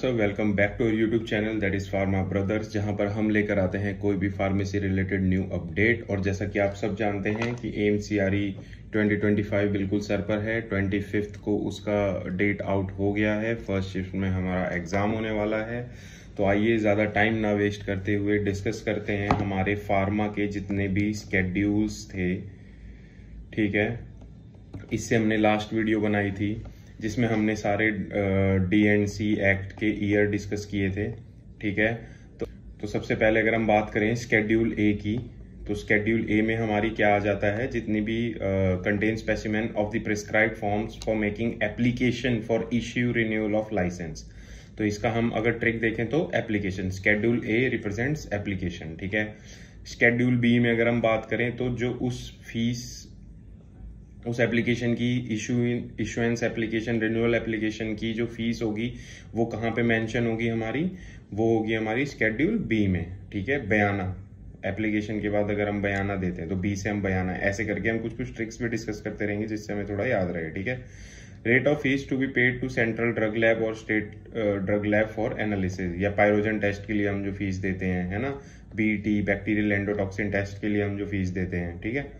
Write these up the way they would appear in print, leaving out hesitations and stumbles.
सब, welcome back to YouTube channel that is Pharma Brothers, जहां पर हम लेकर आते हैं कोई भी फार्मेसी रिलेटेड न्यू अपडेट। और जैसा कि आप सब जानते हैं कि AIMCRE 2025 बिल्कुल सर पर है। 25 को उसका डेट आउट हो गया है। फर्स्ट शिफ्ट में हमारा एग्जाम होने वाला है। तो आइए ज़्यादा टाइम ना वेस्ट करते हुए डिस्कस करते हैं हमारे फार्मा के जितने भी स्केड्यूल्स थे। ठीक है, इससे हमने लास्ट वीडियो बनाई थी जिसमें हमने सारे DNC एक्ट के ईयर डिस्कस किए थे। ठीक है, तो सबसे पहले अगर हम बात करें स्केड्यूल ए की, तो स्केड्यूल ए में हमारी क्या आ जाता है, जितनी भी contain specimen of the prescribed forms for making application for issue renewal of licence. तो इसका हम अगर ट्रिक देखें तो application, schedule A represents application. ठीक है, स्केड्यूल बी में अगर हम बात करें तो जो उस एप्लीकेशन की इशुएंस एप्लीकेशन, रिन्यूअल एप्लीकेशन की जो फीस होगी वो कहाँ पे मेंशन होगी हमारी, वो होगी हमारी स्केड्यूल बी में। ठीक है, बयाना, एप्लीकेशन के बाद अगर हम बयाना देते हैं तो बी से हम बयाना, ऐसे करके हम कुछ कुछ ट्रिक्स भी डिस्कस करते रहेंगे जिससे हमें थोड़ा याद रहे। ठीक है, rate of fees to be paid to central drug lab और state drug lab for analysis, या पायरोजन टेस्ट के लिए हम जो फीस देते हैं, है ना, BT बैक्टीरियल एंडोटॉक्सिन टेस्ट के लिए हम जो फीस देते हैं। ठीक है,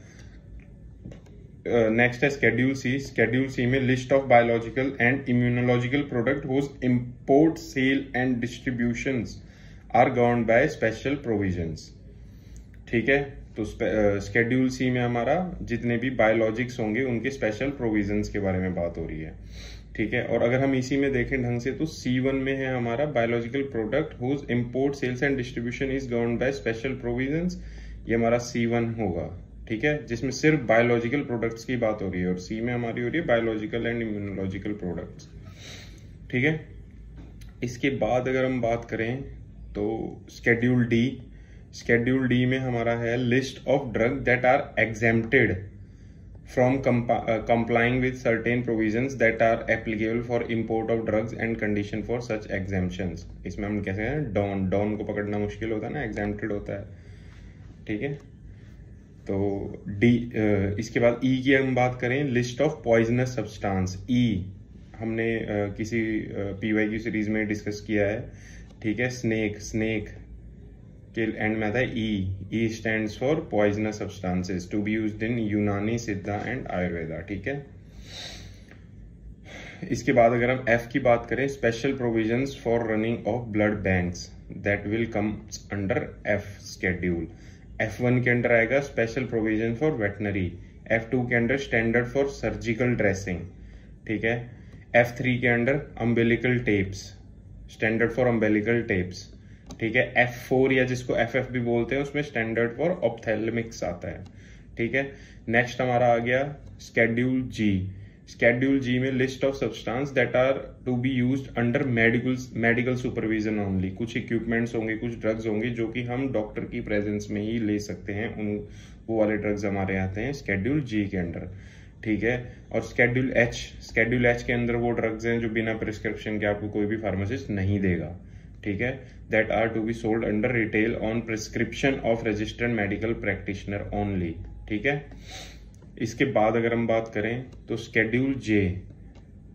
नेक्स्ट है स्केड्यूल सी। स्केड्यूल सी में list of biological and immunological product whose import, sale and distributions are governed by special provisions. ठीक है, तो स्केड्यूल सी में हमारा जितने भी बायोलॉजिक्स होंगे उनके स्पेशल प्रोविजंस के बारे में बात हो रही है। ठीक है, और अगर हम इसी में देखें ढंग से तो C1 में है हमारा biological product whose import, sales and distribution is governed by special provisions, ये हमारा C1 होगा। ठीक है, जिसमें सिर्फ बायोलॉजिकल प्रोडक्ट्स की बात हो रही है, और सी में हमारी हो रही है बायोलॉजिकल एंड इम्यूनोलॉजिकल प्रोडक्ट्स। ठीक है, इसके बाद अगर हम बात करें तो स्केड्यूल डी। स्केड्यूल डी में हमारा है list of drug that are exempted from complying with certain provisions that are applicable for import of drugs and condition for such exemptions. इसमें हम कैसे हैं, डॉन को पकड़ना मुश्किल होता है ना, एग्जेम्प्टेड होता है। ठीक है, तो डी। इसके बाद ई की हम बात करें, लिस्ट ऑफ पॉइजनस सब्सटेंस। ई हमने किसी PYQ सीरीज में डिस्कस किया है। ठीक है, स्नेक के एंड में आता है E stands for poisonous substances to be used in Unani, Siddha and Ayurveda. ठीक है, इसके बाद अगर हम एफ की बात करें, special provisions for running of blood banks, that will come under F schedule. F1 के अंडर आएगा special provision for veterinary, F2 के under standard for surgical dressing. ठीक है, F3 के under umbilical tapes, standard for umbilical tapes. ठीक है, F4 या जिसको FF भी बोलते हैं उसमें स्टैंडर्ड फॉर ऑप्थेल्मिक्स आता है। ठीक है, नेक्स्ट हमारा आ गया स्केड्यूल जी। स्केड्यूल जी में list of substance that are to be used under medical supervision only. कुछ इक्विपमेंट्स होंगे, कुछ ड्रग्स होंगे जो कि हम डॉक्टर की प्रेजेंस में ही ले सकते हैं, वो वाले ड्रग्स हमारे आते हैं स्केड्यूल जी के अंडर। ठीक है, और स्केड्यूल एच के अंदर वो ड्रग्स हैं जो बिना प्रिस्क्रिप्शन के आपको कोई भी फार्मासिस्ट नहीं देगा। ठीक है, that are to be sold under retail on prescription of registered medical practitioner only. ठीक है, इसके बाद अगर हम बात करें तो स्केड्यूल जे।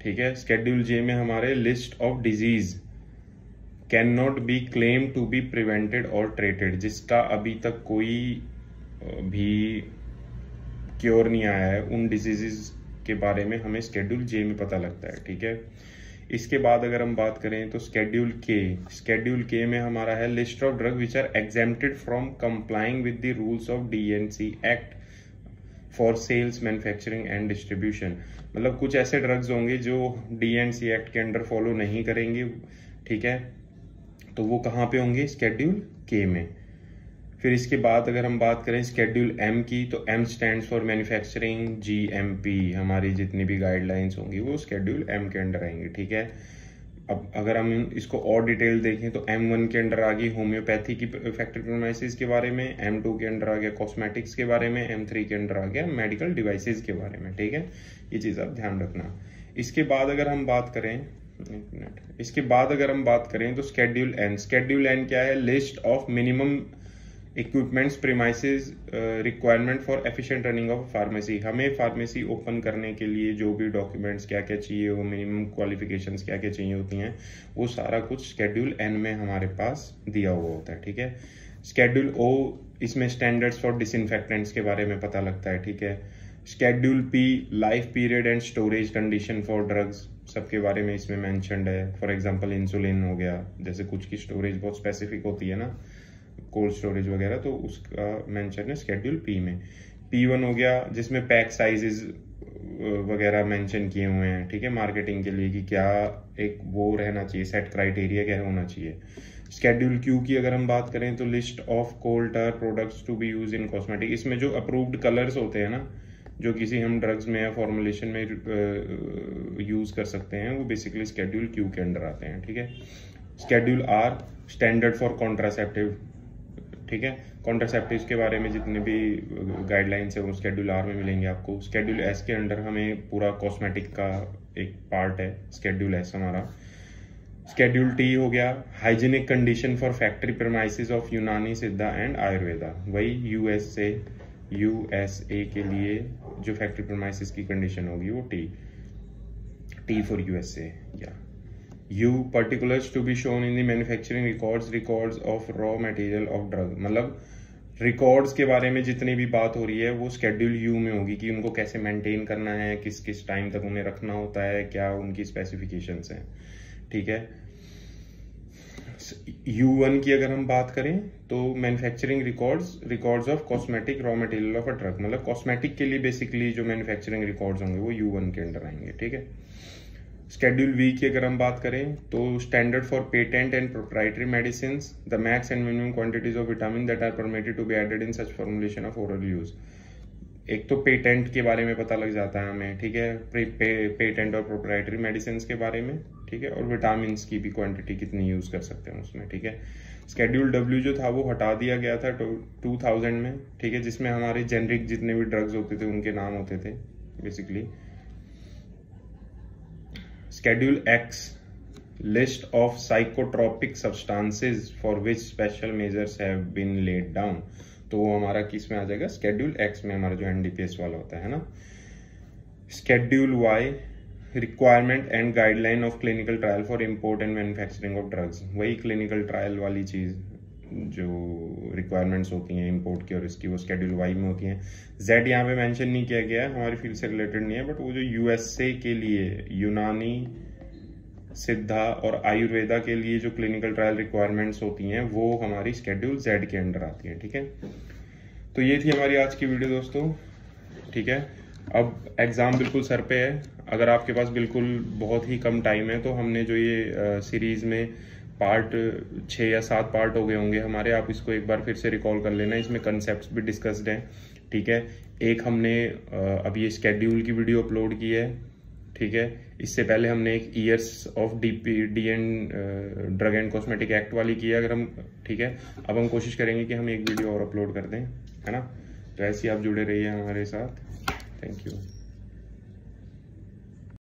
ठीक है, स्केड्यूल जे में हमारे list of disease can not be claim to be prevented और ट्रीटेड, जिसका अभी तक कोई भी क्योर नहीं आया है, उन डिजीजेस के बारे में हमें स्केड्यूल जे में पता लगता है। ठीक है, इसके बाद अगर हम बात करें तो स्केड्यूल के में हमारा है list of drug which are exempted from complying with the rules of DNC act for sales, manufacturing and distribution. मतलब कुछ ऐसे ड्रग्स होंगे जो DNC एक्ट के अंडर फॉलो नहीं करेंगे। ठीक है, तो वो कहाँ पे होंगे, स्केड्यूल के में। फिर इसके बाद अगर हम बात करें स्केड्यूल एम की, तो M stands for manufacturing, GMP, हमारी जितनी भी गाइडलाइंस होंगी वो स्केड्यूल एम के अंडर आएंगे। ठीक है, अब अगर हम इसको और डिटेल देखें तो M1 के अंडर आ गई होम्योपैथी की फैक्टर प्रीमाइसिस के बारे में, M2 के अंडर आ गया कॉस्मेटिक्स के बारे में, M3 के अंडर आ गया मेडिकल डिवाइसेस के बारे में। ठीक है, ये चीज आप ध्यान रखना। इसके बाद अगर हम बात करें तो स्केड्यूल एन क्या है, list of minimum equipments, premises, requirement for efficient running of pharmacy. हमें फार्मेसी ओपन करने के लिए जो भी डॉक्यूमेंट्स क्या क्या चाहिए, वो मिनिमम क्वालिफिकेशंस क्या क्या चाहिए होती हैं, वो सारा कुछ शेड्यूल एन में हमारे पास दिया हुआ होता है। ठीक है। शेड्यूल ओ, इसमें स्टैंडर्ड्स फॉर डिसइंफेक्टेंट्स के बारे में पता लगता है। ठीक है। Schedule P, life period and storage condition for drugs, सबके बारे में इसमें मेंशन्ड है। फॉर एग्जांपल इंसुलिन हो गया, जैसे कुछ की स्टोरेज बहुत स्पेसिफिक होती है ना, कोल्ड स्टोरेज वगैरह, तो उसका मेंशन है शेड्यूल पी में। P1 हो गया जिसमें पैक साइजेस वगैरह मेंशन किए हुए हैं। ठीक है। मार्केटिंग के लिए कि क्या एक वो रहना चाहिए, सेट क्राइटेरिया क्या होना चाहिए। शेड्यूल क्यू की अगर हम बात करें तो list of coal tar products to be use in cosmetic, इसमें जो अप्रूव्ड कलर्स होते हैं ना, जो किसी हम ड्रग्स में या फॉर्मुलेशन में यूज कर सकते हैं, वो बेसिकली शेड्यूल क्यू के अंडर आते हैं। ठीक है। Schedule R, standard for contraceptive. ठीक है। कॉन्ट्रासेप्टिव के बारे में जितने भी गाइडलाइंस है वो शेड्यूल आर में मिलेंगे आपको। शेड्यूल एस के अंडर हमें पूरा कॉस्मेटिक का एक पार्ट है, शेड्यूल एस हमारा। शेड्यूल टी हो गया, hygienic condition for factory premises of यूनानी, सिद्धा एंड आयुर्वेदा। वही यूएसए के लिए जो फैक्ट्री प्रीमाइसेस की कंडीशन होगी वो टी फॉर यूएसए। या U, particulars to be shown in the manufacturing records of raw material of drug, मतलब रिकॉर्ड्स के बारे में जितनी भी बात हो रही है वो शेड्यूल यू में होगी कि उनको कैसे मेंटेन करना है, किस किस टाइम तक उन्हें रखना होता है, क्या उनकी स्पेसिफिकेशंस हैं। ठीक है। U1 की अगर हम बात करें तो manufacturing records of cosmetic raw material of a drug, मतलब कॉस्मेटिक के लिए बेसिकली जो मैन्युफैक्चरिंग रिकॉर्ड्स होंगे वो U1 के अंडर आएंगे। ठीक है। शेड्यूल वी की अगर हम बात करें तो standard for patent and proprietary medicine, the max and minimum quantities of vitamin that are permitted to be added in such formulation of oral use. एक तो पेटेंट के बारे में पता लग जाता है हमें। ठीक है। पेटेंट और प्रोप्राइटरी मेडिसिन के बारे में। ठीक है। और विटामिन की भी क्वांटिटी कितनी यूज कर सकते हैं उसमें। ठीक है। शेड्यूल डब्ल्यू जो था वो हटा दिया गया था 2000 में। ठीक है। जिसमें हमारे जेनरिक जितने भी ड्रग्स होते थे उनके नाम होते थे basically. Schedule X, list of psychotropic substances for which special measures have been laid down, तो वो हमारा किस में आ जाएगा, शेड्यूल एक्स में, हमारा जो एनडीपीएस वाला होता है ना। Schedule Y, requirement and guideline of clinical trial for import and manufacturing of drugs, वही क्लिनिकल ट्रायल वाली चीज जो रिक्वायरमेंट्स होती हैं इम्पोर्ट की और इसकी, वो शेड्यूल वाई में होती हैं। जेड यहाँ पे मेंशन नहीं किया गया है, हमारी फील्ड से रिलेटेड नहीं है, बट वो जो यूएसए के लिए यूनानी, सिद्धा और आयुर्वेदा के लिए जो क्लिनिकल ट्रायल रिक्वायरमेंट्स होती हैं वो हमारी शेड्यूल जेड के अंडर आती हैं। ठीक है। तो ये थी हमारी आज की वीडियो दोस्तों। ठीक है। अब एग्जाम बिल्कुल सर पे है, अगर आपके पास बिल्कुल बहुत ही कम टाइम है तो हमने जो ये सीरीज में पार्ट 6 या 7 पार्ट हो गए होंगे हमारे, आप इसको एक बार फिर से रिकॉल कर लेना, इसमें कंसेप्ट्स भी डिस्कस्ड हैं। ठीक है। एक हमने अभी ये शेड्यूल की वीडियो अपलोड की है। ठीक है। इससे पहले हमने एक years of DPD and drug and cosmetic act वाली की है अगर हम। ठीक है। अब हम कोशिश करेंगे कि हम एक वीडियो और अपलोड कर दें, है ना। तो ऐसे ही आप जुड़े रहिए हमारे साथ। Thank you.